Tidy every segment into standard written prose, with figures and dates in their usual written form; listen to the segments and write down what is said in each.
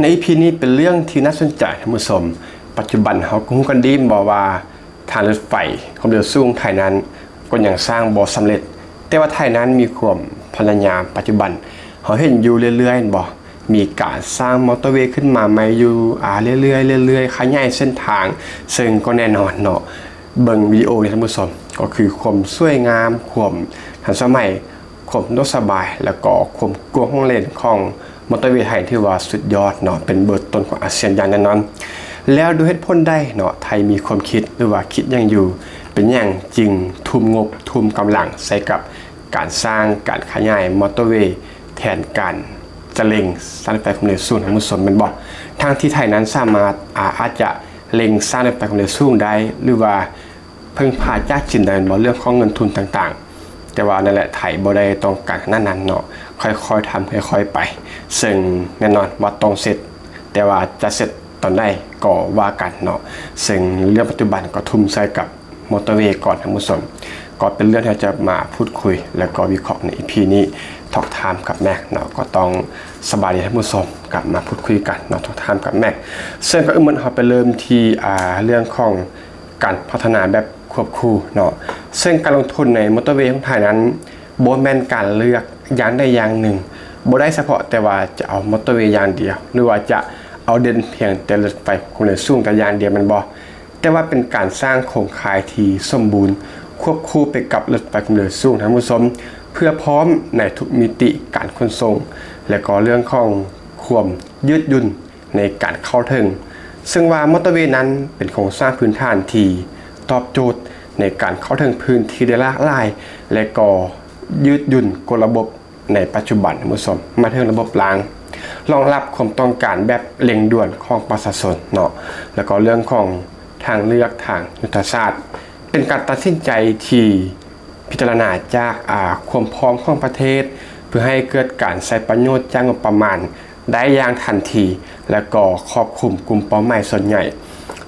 ใน EP นี้เป็นเรื่องที่น่าสนใจท่านผู้ชมปัจจุบันเขาคุ้มกันดีบอกว่าทางรถไฟความเร็วสูงไทยนั้นก็ยังสร้างบ่สำเร็จแต่ว่าไทยนั้นมีความพยายามปัจจุบันเขาเห็นอยู่เรื่อยๆบ่มีการสร้างมอเตอร์เวย์ขึ้นมาใหม่อยู่เรื่อยๆขยายเส้นทางซึ่งก็แน่นอนเนาะเบิ่งวิดีโอท่านผู้ชมก็คือความสวยงามความทันสมัยความรถสบายแล้วก็ความกว้างของเลนของมอเตอร์เวย์ไทยที่ว่าสุดยอดเนาะเป็นเบอร์ต้นของอาเซียนอย่างแน่นอนแล้วดูเหตุผลได้เนาะไทยมีความคิดหรือว่าคิดยังอยู่เป็นอย่างจริงทุ่มงบทุ่มกำลังใส่กับการสร้างการขยายมอเตอร์เวย์แทนการจะเล็งสร้างรถไฟความเร็วสูงทั้งหมดส่วนเป็นบอกทางที่ไทยนั้นสามารถอาจจะเล็งสร้างรถไฟความเร็วสูงได้หรือว่าเพิ่งพาจ้าจินได้บ่เรื่องของเงินทุนต่างๆแต่ว่านั่นแหละไทยบ่ได้ต้องการขนาดนั้นเนาะค่อยๆทำค่อยๆไปซึ่งแน่นอนว่าต้องเสร็จแต่ว่าจะเสร็จตอนใดก็ว่ากันเนาะซึ่งเรื่องปัจจุบันก็ทุ่มใส่กับมอเตอร์เวย์ก่อนทั้งหมดส่วนก็เป็นเรื่องที่จะมาพูดคุยแล้วก็วิเคราะห์ใน EP นี้ทอกไทม์กับแม็กเนาะก็ต้องสบายดีท่านผู้ชมกลับมาพูดคุยกันเนาะทอกไทม์กับแม็กซึ่งก็เหมือนเราไปเริ่มที่เรื่องของการพัฒนาแบบควบคู่เนาะซึ่งการลงทุนในมอเตอร์เวย์ของไทยนั้นบ่แม่นการเลือกอย่างใดอย่างหนึ่งบ่ได้เฉพาะแต่ว่าจะเอามอเตอร์เวย์อย่างเดียวหรือว่าจะเอาเด่นเพียงแต่รถไฟความเร็วสูงแต่อย่างเดียวมันบ่แต่ว่าเป็นการสร้างโครงข่ายที่สมบูรณ์ควบคู่ไปกับรถไฟความเร็วสูงท่านผู้ชมเพื่อพร้อมในทุกมิติการขนส่งและก็เรื่องของความยืดหยุ่นในการเข้าถึงซึ่งว่ามอเตอร์เวย์นั้นเป็นโครงสร้างพื้นฐานที่ตอบโจทย์ในการเข้าถึงพื้นที่ได้หลากหลายและก็ยืดหยุ่นกลระบบในปัจจุบันท่านผู้ชมมาถึงระบบรางรองรับความต้องการแบบเร่งด่วนของประชาชนเนาะแล้วก็เรื่องของทางเลือกทางยุทธศาสตร์เป็นการตัดสินใจที่พิจารณาจากความพร้อมของประเทศเพื่อให้เกิดการใช้ประโยชน์จากงบประมาณได้อย่างทันทีและก็ครอบคลุมกลุ่มเป้าหมายส่วนใหญ่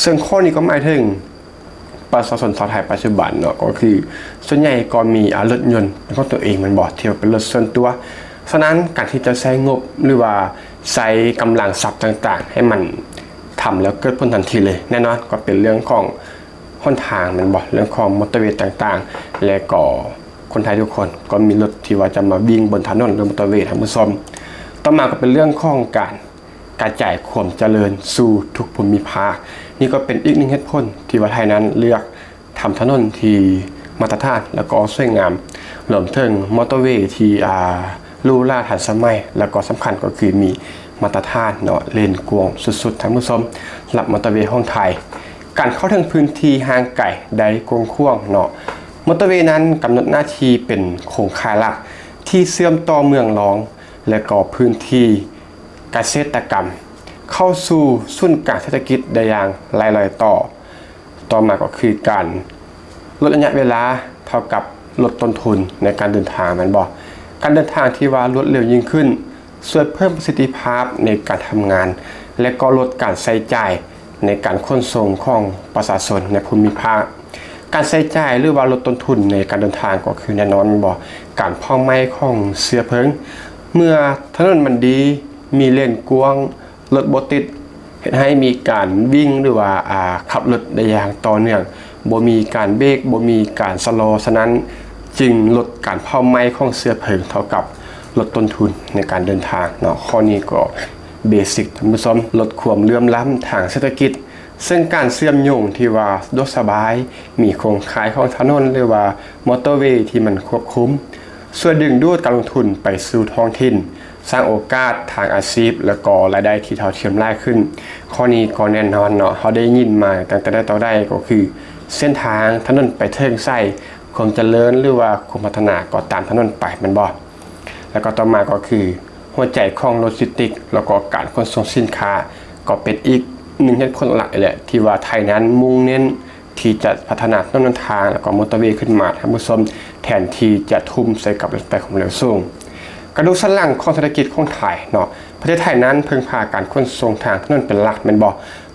ซึ่งข้อนี้ก็หมายถึงประชาชนชาวไทยปัจจุบันเนาะก็คือส่วนใหญ่ก็มีรถยนต์เป็นของตัวเองมันบอกเที่ยวเป็นรถส่วนตัวฉะนั้นการที่จะใช้งบหรือว่าใช้กำลังทรัพย์ต่างๆให้มันทำแล้วเกิดผลทันทีเลยแน่นอนก็เป็นเรื่องของหนทางมันบอกเรื่องของมอเตอร์เวย์ต่างๆและก็คนไทยทุกคนก็มีรถที่ว่าจะมาวิ่งบนถนนหรือมอเตอร์เวย์ท่านผู้ชมต่อมาก็เป็นเรื่องของการกระจายความเจริญสู่ทุกภูมิภาคนี่ก็เป็นอีกหนึ่งเหตุผลที่ว่าไทยนั้นเลือกทำถนนที่มาตรฐานแล้วก็สวยงามรวมถึงมอเตอร์เวย์ที่ลูล่าทันสมัยแล้วก็สำคัญก็คือมีมาตรฐานเนาะเลนกว้างสุดๆท่านผู้ชมสำหรับมอเตอร์เวย์ของไทยการเข้าถึงพื้นที่ห่างไกลได้กว้างเนาะมอเตอร์เวย์นั้นกำหนดหน้าที่เป็นโครงข่ายหลักที่เชื่อมต่อเมืองรองและก็พื้นที่เกษตรกรรมเข้าสู่ศูนย์กลางเศรษฐกิจได้อย่างหลายๆต่อมาก็คือการลดระยะเวลาเท่ากับลดต้นทุนในการเดินทางมันบอกการเดินทางที่ว่ารวดเร็วยิ่งขึ้นช่วยเพิ่มประสิทธิภาพในการทำงานและก็ลดการใช้จ่ายในการขนส่งของประชาชนในภูมิภาคการใช้จ่ายหรือว่าลดต้นทุนในการเดินทางก็คือแน่นอนบอกการเผาไหม้ของเชื้อเพลิงเมื่อถนนมันดีมีเลนกว้างรถบ่ติดเฮ็ดให้มีการวิ่งหรือว่าขับรถได้อย่างต่อเนื่องบ่มีการเบรกบ่มีการชะลอฉะนั้นจึงลดการเผาไหม้ของเชื้อเพลิงเท่ากับลดต้นทุนในการเดินทางเนาะข้อนี้ก็เบสิกท่านผู้ชมลดความเหลื่อมล้ำทางเศรษฐกิจซึ่งการเชื่อมโยงที่ว่าสะดวกสบายมีโครงข่ายของถนนหรือว่ามอเตอร์เวย์ที่มันควบคุมช่วยดึงดูดการลงทุนไปสู่ท้องถิ่นสร้างโอกาสทางอาชีพและก็รายได้ที่เท่าเทียมมากขึ้นข้อนี้ก็แน่นอนเนาะเขาได้ยินมาตั้งแต่ได้ต่อได้ก็คือเส้นทางถนนไปเทิงไส้ความเจริญหรือว่าความพัฒนาก็ตามถนนไปมันบ่แล้วก็ต่อมาก็คือหัวใจของโลจิสติกแล้วก็การขนส่งสินค้าก็เป็นอีกหนึ่งเหตุผลหลักแหละที่ว่าไทยนั้นมุ่งเน้นที่จะพัฒนาต้นทางแล้วก็มอเตอร์เวย์ขึ้นมาท่านผู้ชมแทนที่จะทุ่มใส่กับรถไฟความเร็วสูงกระดูกสันหลังของเศรษฐกิจของไทยเนาะประเทศไทยนั้นพึ่งพาการขนส่งทางถนนเป็นหลักแม่นบ่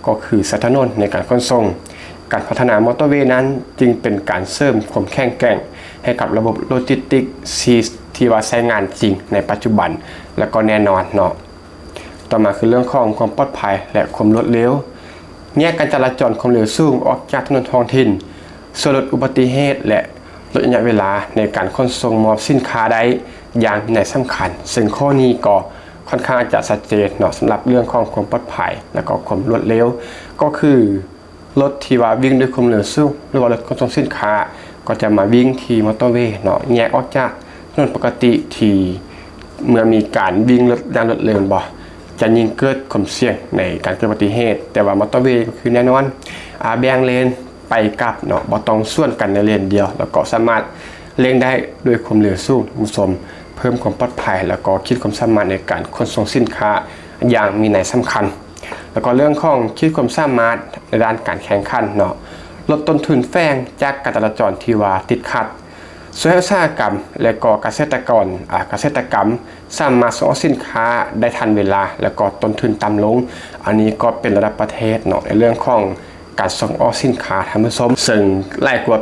ก็คือสายถนนในการขนส่งการพัฒนามอเตอร์เวย์นั้นจึงเป็นการเสริมความแข็งแกร่งให้กับระบบโลจิสติกส์ที่ว่าใช้งานจริงในปัจจุบันแล้วก็แน่นอนเนาะ ต่อมาคือเรื่องของความปลอดภัยและความรวดเร็วแยกการจราจรความเร็วสูงออกจากถนนท้องถิ่นส่วนลดอุบัติเหตุและลดระยะเวลาในการขนส่งมอบสินค้าได้อย่างมีนัยสำคัญซึ่งข้อนี้ก็ค่อนข้างจะชัดเจนเนาะสำหรับเรื่องของความปลอดภัยและก็ความรวดเร็วก็คือรถที่ว่าวิ่งด้วยความเร็วสูงหรือว่ารถขนส่งสินค้าก็จะมาวิ่งที่มอเตอร์เวย์เนาะแยกออกจากถนนปกติที่เมื่อมีการวิ่งรถด้านรถเร็วบ่จะยิ่งเกิดความเสี่ยงในการเกิดอุบัติเหตุแต่ว่ามอเตอร์เวย์ก็คือแน่นอนแบ่งเลนไปกลับเนาะบ่ต้องส่วนกันในเลนเดียวแล้วก็สามารถเร่งได้ด้วยความเร็วสูงคุณผู้ชมเพิ่มความปลอดภัยแล้วก็คิดความสามารถในการขนส่งสินค้าอย่างมีนัยสำคัญแล้วก็เรื่องของคิดความสามารถในด้านการแข่งขันเนาะลดต้นทุนแฝงจากการจราจรที่ว่าติดขัดส่วนอุตสาหกรรมและก็เกษตรกรสามารถส่งสินค้าได้ทันเวลาแล้วก็ต้นทุนต่ำลงอันนี้ก็เป็นระดับประเทศเนาะในเรื่องของการส่งออกสินค้าท่านผู้ชมซึ่งหลายกว่า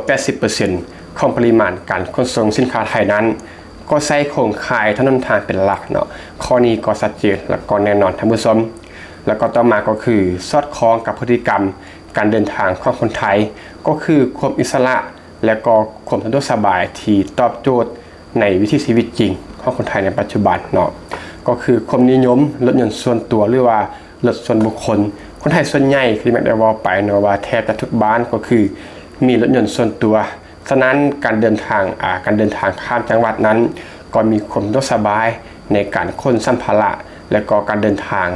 80% ของปริมาณการขนส่งสินค้าไทยนั้นก็ใช้โครงข่ายถนนทางเป็นหลักเนาะข้อนี้ก็ชัดเจนและก็แน่นอนท่านผู้ชมแล้วก็ต่อมาก็คือสอดคล้องกับพฤติกรรมการเดินทางของคนไทยก็คือความอิสระและก็ความสะดวกสบายที่ตอบโจทย์ในวิถีชีวิตจริงของคนไทยในปัจจุบันเนาะก็คือความนิยมรถยนต์ส่วนตัวหรือว่ารถส่วนบุคคลคนไทยส่วนใหญ่ที่แม้ได้ว่าไปเนาะว่าแทบจะทุกบ้านก็คือมีรถยนต์ส่วนตัวฉะนั้นการเดินทางข้ามจังหวัดนั้นก็มีความสะดวกสบายในการขนสัมภาระและก็การเดินทาง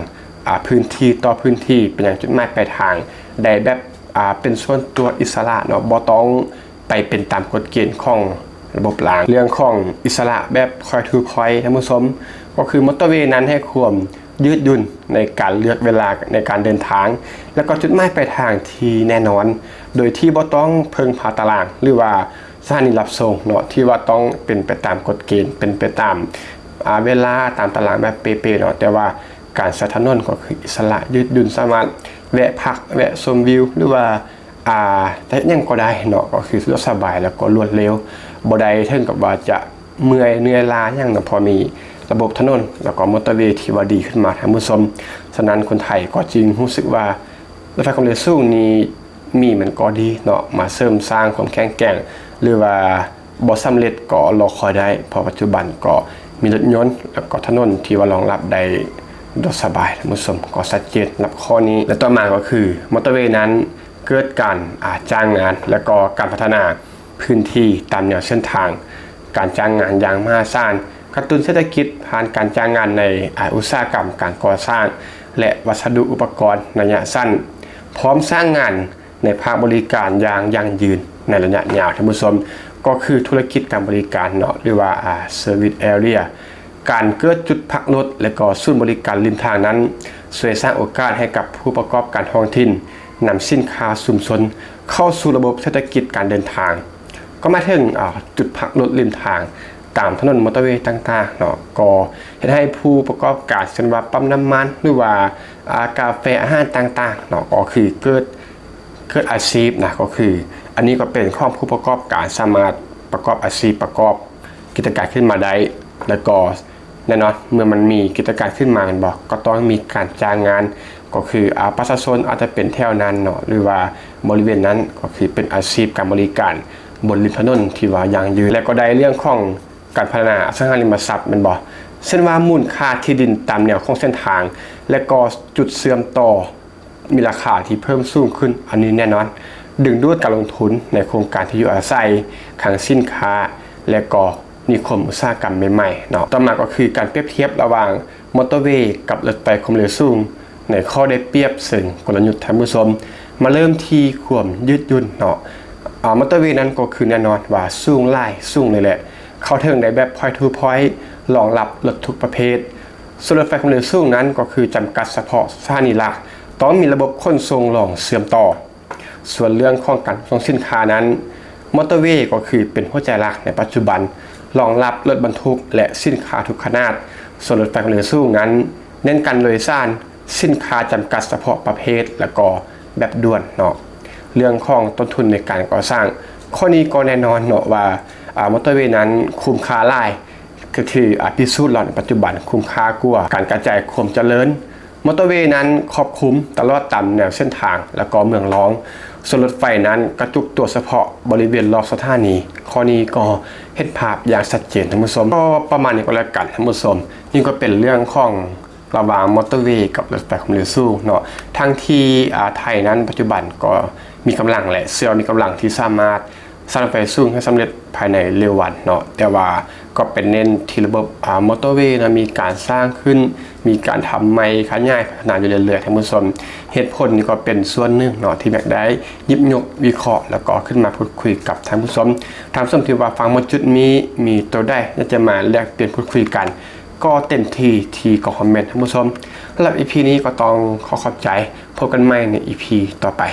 พื้นที่ต่อพื้นที่เป็นอย่างจุดหมายปลายทางได้แบบเป็นส่วนตัวอิสระเนาะบ่ต้องไปเป็นตามกฎเกณฑ์ของระบบรางเรื่องของอิสระแบบคอยทูคอยท่านผู้ชมก็คือมอเตอร์เวย์นั้นให้ความยืดหยุ่นในการเลือกเวลาในการเดินทางแล้วก็จุดหมายปลายทางที่แน่นอนโดยที่บ่ต้องเพิ่งพาตารางหรือว่าสถานีรับส่งเนาะที่ว่าต้องเป็นไปตามกฎเกณฑ์เป็นไปตามเวลาตามตารางแบบเป๊ะๆเนาะแต่ว่าการใช้ถนนก็คืออิสระยืดหยุ่นสามารถแวะพักแวะชมวิวหรือว่าแต่ยังก็ได้เนาะก็คือสะดวกสบายแล้วก็รวดเร็วบ่ได้ถึงกับว่าจะเหนื่อยล้าอย่างเนาะพอมีระบบถนนแล้วก็มอเตอร์เวย์ที่ว่าดีขึ้นมาท่านผู้ชมฉะนั้นคนไทยก็จึงรู้สึกว่ารถไฟความเร็วสูงนี้มีมันก็ดีเนาะมาเสริมสร้างความแข็งแกร่งหรือว่าบ่สำเร็จก็รอคอยได้เพราะปัจจุบันก็มีรถยนต์แล้วก็ถนนที่ว่ารองรับได้โดยสบายท่านผู้ชมก็ชัดเจนรับข้อนี้และต่อมาก็คือมอเตอร์เวย์นั้นเกิดการจ้างงานและก็การพัฒนาพื้นที่ตามแนวเส้นทางการจ้างงานอย่างมหาศาลกระตุ้นเศรษฐกิจผ่านการจ้างงานในอุตสาหกรรมการก่อสร้างและวัสดุอุปกรณ์ระยะสั้นพร้อมสร้างงานในภาคบริการอย่างยั่งยืนในระยะยาวท่านผู้ชมก็คือธุรกิจการบริการเนาะหรือว่าservice area การเกิดจุดพักรถและก็ศูนย์บริการริมทางนั้นช่วยสร้างโอกาสให้กับผู้ประกอบการท้องถิ่นนำสินค้าชุมชนเข้าสู่ระบบเศรษฐกิจการเดินทางก็มาถึงจุดพักรถริมทางตามถนนมอเตอร์เวย์ต่างๆเนาะก็ให้ผู้ประกอบการเช่นว่าปั๊มน้ำมันหรือว่ากาแฟอาหารต่างๆเนาะก็คือเกิดอาชีพนะก็คืออันนี้ก็เป็นข้อผู้ประกอบการสามารถประกอบอาชีพประกอบกิจการขึ้นมาได้แล้วก็แน่นอนเมื่อมันมีกิจการขึ้นมามันบอกก็ต้องมีการจ้างงานก็คือประชาชนอาจจะเป็นแถวนั้นเนาะหรือว่าบริเวณนั้นก็คือเป็นอาชีพการบริการบนริมถนนที่ว่าอย่างยืนและก็ได้เรื่องของการพัฒนาอสังหาริมทรัพย์มันบอกเช่นว่ามูลค่าที่ดินตามแนวของเส้นทางและก็จุดเชื่อมต่อมีราคาที่เพิ่มสูงขึ้นอันนี้แน่นอนดึงดูดการลงทุนในโครงการที่อยู่อาศัยขังสินค้าและก็นิคมอุตสาหกรรมใหม่ๆเนาะต่อมาก็คือการเปรียบเทียบระหว่างมอเตอร์เวย์กับรถไฟความเร็วสูงในข้อได้เปรียบซึ่งกลยุทธ์ท่านผู้ชมมาเริ่มที่ความยืดหยุ่นเนาะมอเตอร์เวย์นั้นก็คือแน่นอนว่าสูงไล่สูงเลยแหละเข้าถึงได้แบบ point to point รองรับรถทุกประเภทส่วนรถไฟความเร็วสูงนั้นก็คือจำกัดเฉพาะสถานีหลักต้องมีระบบขนส่งรองเชื่อมต่อส่วนเรื่องของการส่งสินค้านั้นมอเตอร์เวย์ก็คือเป็นหัวใจหลักในปัจจุบันรองรับรถบรรทุกและสินค้าทุกขนาดส่วนรถไฟความเร็วสูงนั้นเน้นการโดยสารสินค้าจำกัดเฉพาะประเภทและก็แบบด่วนเนาะเรื่องของต้นทุนในการก่อสร้างข้อนี้ก็แน่นอนเนาะว่ามอเตอร์เวย์นั้นคุ้มค่าหลายก็คือพิสูจน์แล้วในปัจจุบันคุ้มค่ากว่าการกระจายความเจริญ มอเตอร์เวย์นั้นครอบคลุมตลอดตามแนวเส้นทางและก็เมืองรองส่วนรถไฟนั้นกระจุกตัวเฉพาะบริเวณรอบสถานีข้อนี้ก็เห็นภาพอย่างชัดเจนท่านผู้ชมก็ประมาณนี้ก็แล้วกันท่านผู้ชมนี่ก็เป็นเรื่องของระหว่างมอเตอร์เวย์กับรถไฟความเร็วสูงเนาะทั้งที่ไทยนั้นปัจจุบันก็มีกำลังและเชื่อมีกำลังที่สามารถสร้างรถไฟสูงให้สำเร็จภายในเร็ววันเนาะแต่ว่าก็เป็นเน้นที่ระบบมอเตอร์เวย์นะมีการสร้างขึ้นมีการทำใหม่ขยายพัฒนาอยู่เรื่อยๆท่านผู้ชมเหตุผลนี่ก็เป็นส่วนหนึ่งเนาะที่แบกได้หยิบยกวิเคราะห์แล้วก็ขึ้นมาพูดคุยกับท่านผู้ชมที่ว่าฟังมาจุดนี้มีตัวได้น่าจะมาแลกเปลี่ยนพูดคุยกันก็เต็มที่ก็คอมเมนต์ท่านผู้ชมสำหรับ EP นี้ก็ต้องขอบใจพบกันใหม่ใน EP ต่อไป